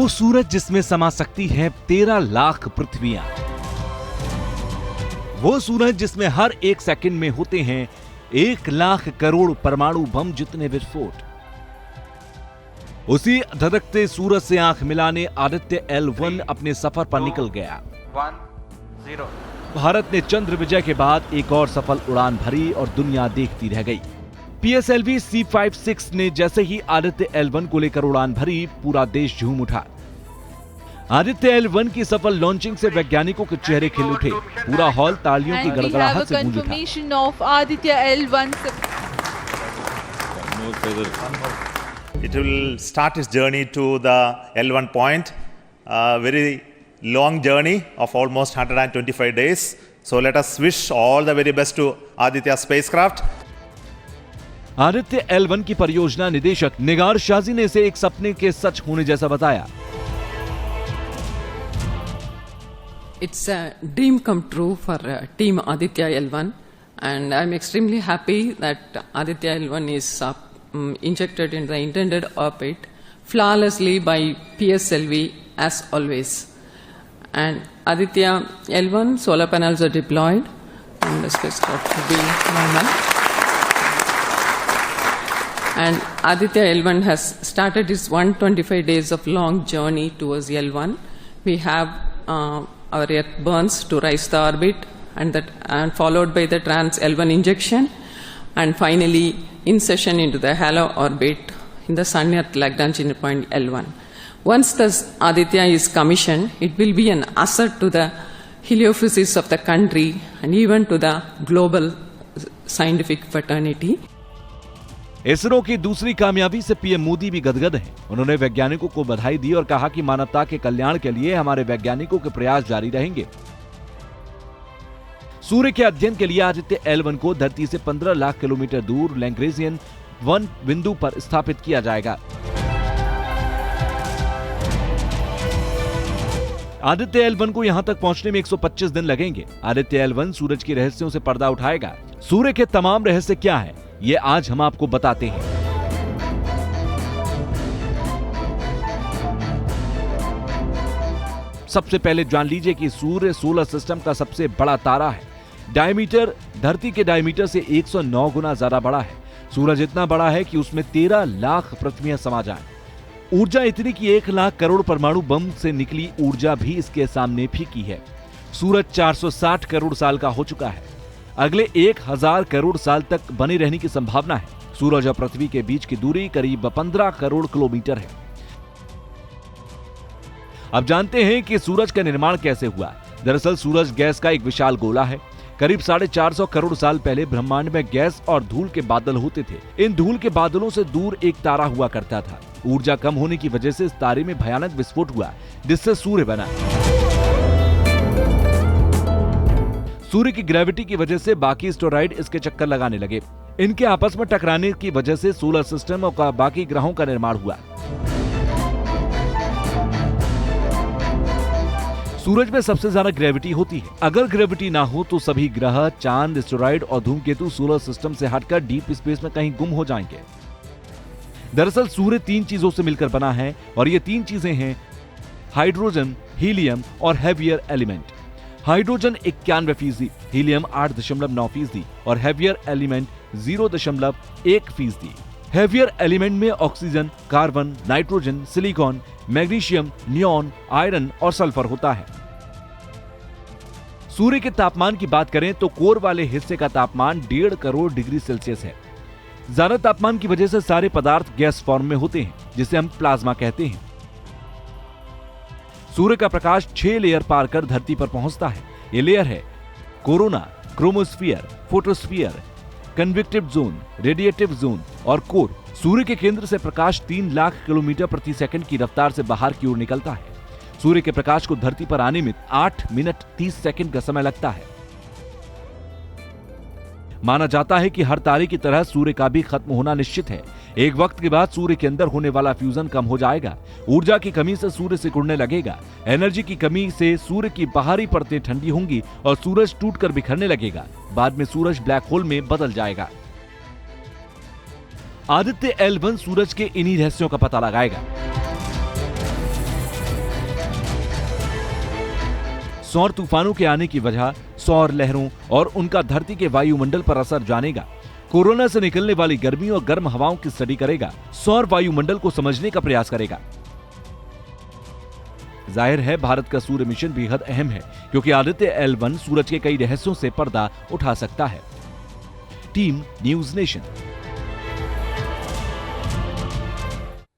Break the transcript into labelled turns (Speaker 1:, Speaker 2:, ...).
Speaker 1: वो सूरज जिसमें समा सकती है 13 लाख पृथ्वियां। वो सूरज जिसमें हर एक सेकंड में होते हैं 1 लाख करोड़ परमाणु बम जितने विस्फोट। उसी धधकते सूरज से आंख मिलाने आदित्य L1 अपने सफर पर निकल गया।
Speaker 2: 1 0
Speaker 1: भारत ने चंद्र विजय के बाद एक और सफल उड़ान भरी और दुनिया देखती रह गई। PSLV C56 ने जैसे ही आदित्य L1 को लेकर उड़ान भरी, पूरा देश झूम उठा। आदित्य L1 की सफल लॉन्चिंग से वैज्ञानिकों के चेहरे खिल उठे। पूरा हॉल तालियों की गड़गड़ाहट से गूंज उठा।
Speaker 3: It will start its journey to the L1 point, a very long journey of almost 125 days. So let us wish all the very best to Aditya spacecraft.
Speaker 1: Aditya L1 की परियोजना निदेशक निगार शाजी ने इसे एक सपने के सच होने जैसा बताया।
Speaker 4: It's a dream come true for team Aditya L1, and I'm extremely happy that Aditya L1 is injected in the intended orbit flawlessly by PSLV as always. And Aditya L1 solar panels are deployed and the spacecraft will be normal. And Aditya L1 has started its 125 days of long journey towards L1. We have our Earth burns to rise the orbit, and followed by the trans L1 injection, and finally insertion into the halo orbit in the Sun Earth Lagrange point L1. Once the Aditya is commissioned, it will be an asset to the heliophysics of the country and even to the global scientific fraternity.
Speaker 1: ISRO की दूसरी कामयाबी से PM Modi भी गदगद हैं। उन्होंने वैज्ञानिकों को बधाई दी और कहा कि मानवता के कल्याण के लिए हमारे वैज्ञानिकों के प्रयास जारी रहेंगे। सूर्य के अध्ययन के लिए आदित्य L1 को धरती से 15 लाख किलोमीटर दूर लैग्रेंजियन 1 बिंदु पर स्थापित किया जाएगा। आदित्य L1 को यहां तक पहुंचने में 125 दिन लगेंगे। आदित्य L1 सूरज के रहस्यों से पर्दा उठाएगा। सूर्य के तमाम रहस्य क्या है, ये आज हम आपको बताते हैं। सबसे पहले जान लीजिए कि सूर्य सोलर सिस्टम का सबसे बड़ा तारा है। डायमीटर धरती के डायमीटर से 109 गुना ज्यादा बड़ा है। सूरज इतना बड़ा है कि उसमें 13 लाख पृथ्वियां समा जाएं। ऊर्जा इतनी कि 1 लाख करोड़ परमाणु बम से निकली ऊर्जा भी इसके सामने फीकी है। सूरज 460 करोड़ साल का हो चुका है। अगले 1000 करोड़ साल तक बने रहने की संभावना है। सूरज और पृथ्वी के बीच की दूरी करीब 15 करोड़ किलोमीटर है। अब जानते हैं कि सूरज का निर्माण कैसे हुआ। दरअसल सूरज गैस का एक विशाल गोला है। करीब 450 करोड़ साल पहले ब्रह्मांड में गैस और धूल के बादल होते थे। इन धूल के बादलों से दूर एक तारा हुआ करता था। ऊर्जा कम होने की वजह से इस तारे में भयानक विस्फोट हुआ, जिससे सूर्य बना। सूर्य की ग्रेविटी की वजह से बाकी एस्टेरॉइड इसके चक्कर लगाने लगे। इनके आपस में टकराने की वजह से सोलर सिस्टम और बाकी ग्रहों का निर्माण हुआ। सूरज में सबसे ज्यादा ग्रेविटी होती है। अगर ग्रेविटी ना हो तो सभी ग्रह, चांद, एस्टेरॉइड और धूमकेतु सोलर सिस्टम से हटकर डीप स्पेस में कहीं गुम हो जाएंगे। दरअसल सूर्य 3 चीजों से मिलकर बना है और ये 3 चीजें हैं हाइड्रोजन, हीलियम और हेवियर एलिमेंट। हाइड्रोजन 91%, हीलियम 8.9% और हेवियर एलिमेंट 0.1%। हेवियर एलिमेंट में oxygen, carbon, nitrogen, silicon, magnesium, neon, iron और सल्फर होता है। सूर्य के तापमान की बात करें तो कोर वाले हिस्से का तापमान 1.5 करोड़ डिग्री सेल्सियस है। ज्यादा तापमान की वजह से सारे पदार्थ गैस फॉर्म में होते हैं, जिसे हम प्लाज्मा कहते हैं। सूर्य का प्रकाश 6 लेयर पार कर धरती पर पहुंचता है। ये लेयर है corona, chromosphere, photosphere, convective zone, radiative zone और कोर। सूर्य के केंद्र से प्रकाश 3 लाख किलोमीटर प्रति सेकंड की रफ्तार से बाहर की ओर निकलता है। सूर्य के प्रकाश को धरती पर आने में 8 मिनट 30 सेकंड का समय लगता है। माना जाता है कि हर तारे की तरह सूर्य का भी खत्म होना निश्चित है। एक वक्त के बाद सूर्य के अंदर होने वाला फ्यूजन कम हो जाएगा। ऊर्जा की कमी से सूर्य सिकुड़ने लगेगा। एनर्जी की कमी से सूर्य की बाहरी परतें ठंडी होंगी और सूरज टूटकर बिखरने लगेगा। बाद में सूरज ब्लैक होल में बदल जाएगा। आदित्य L1 सूरज के इन्हीं रहस्यों का पता लगाएगा। सौर तूफानों के आने की वजह, सौर लहरों और उनका धरती के वायुमंडल पर असर जानेगा। कोरोना से निकलने वाली गर्मी और गर्म हवाओं की स्टडी करेगा। सौर वायुमंडल को समझने का प्रयास करेगा। जाहिर है भारत का सूर्य मिशन बेहद अहम है, क्योंकि आदित्य L1 सूरज के कई रहस्यों से पर्दा उठा सकता है। Team news nation.